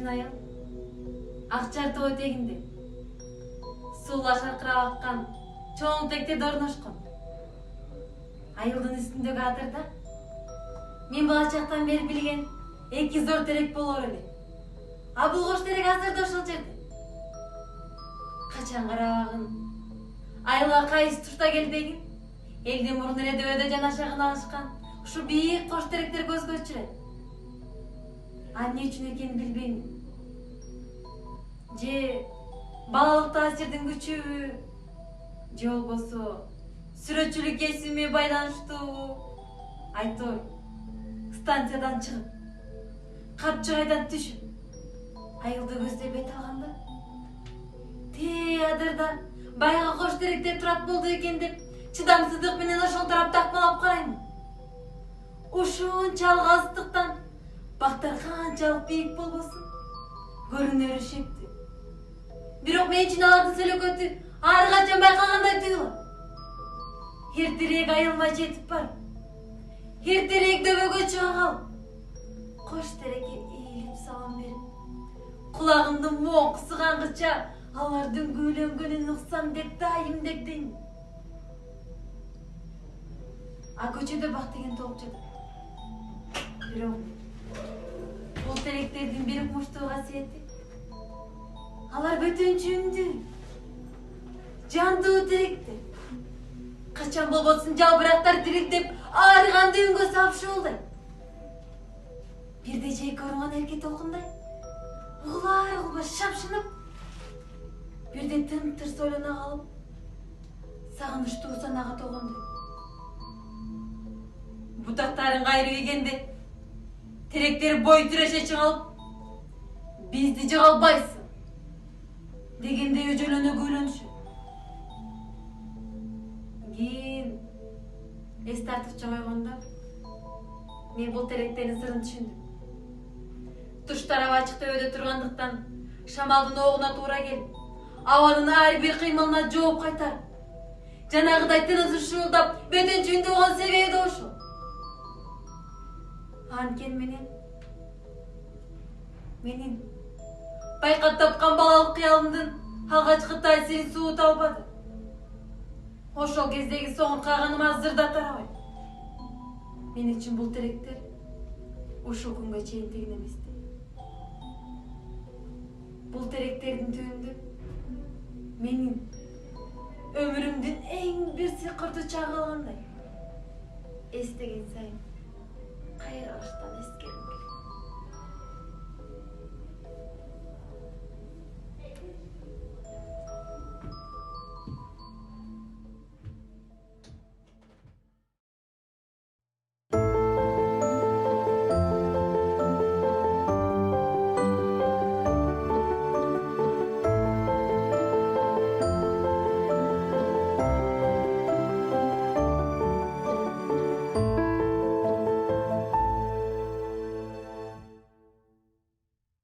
менин айыл ак жар тоо этегинде суулар шаркырап аккан чоң тектерде орношкон. Айылдын үстүндөгү адырда мен бала чактан бери билген эки зор терек болор эле. А бул кош терек азыр да ошол жерде. Качан карабагын, айылга кайсы турта келбегин, элдин мурун эле дөбөдө жанашагын алышкан ушу бийик кош теректер көзгө түшүрөт. А эмне үчүн экенин билбейм. Же балалык таасирдин күчүбү, же болбосо сүрөтчүлүк кесиби байланыштуу. Айтор, станциядан чыгып, Капчыгайдан түшүп, айылды көздөй бет алганда, адырда байга кош теректер турат болду экен деп чыдамсыздык менен ошол тарап такмалап карайм. Ушунчалык алыстыктан бактар канчалык бийик болбосун көрүнөрү шектүү. Бирок мен үчүн алардын сөлөкөтү ар качан байкагандай туюлат. Эртерээк айылыма жетип барып, эртерээк дөбөгө чыга калып, кош терекке ийилип салам берип, кулагымды моң кысыганча алардын күйлөнгөнүн уксам деп дайымдектейм. А көчөдө бак деген толуп жатат. Бирок бул теректердин бир укмуштуу касиети, алар бөтөнчө үндүү, жандуу теректер. Качан болбосун жалбырактар дирилдеп арыганды үнгө сапшуулдайт. Бирде жеке урган эрке толкундай угулай шапшынып, бирде тым-тыр сойлона калып, сагынычтуу санага толгондой. Бутактарын кайрып ийгенде теректер бой тиреше чыгалып, бизди жыгалбайсың дегенде өжөлөнө күйлөнүшөт. Кийин эс тартып чоңойгондо мен бул теректердин сырын түшүндүм. Туштар аба ачык төбөдө тургандыктан шамалдын огуна туура келип, абанын ар бир кыймылына жооп кайтарып, жанагыдай тынысы шуулдап бөтөнчө үндүү болгон себеби да ошол. Анткени менин байкап тапкан балалык кыялымдын алгачкы таасирин суута албады. Ошол кездеги соңур кааганым азыр да тарабайт. Мен үчүн бул теректер ушул күнгө чейин тегин эмес. Бул теректердин түбүндө менин өмүрүмдүн эң бир сыйкыртуу чагы калгандай. Эстеген сайын кайраштан эскерим келет.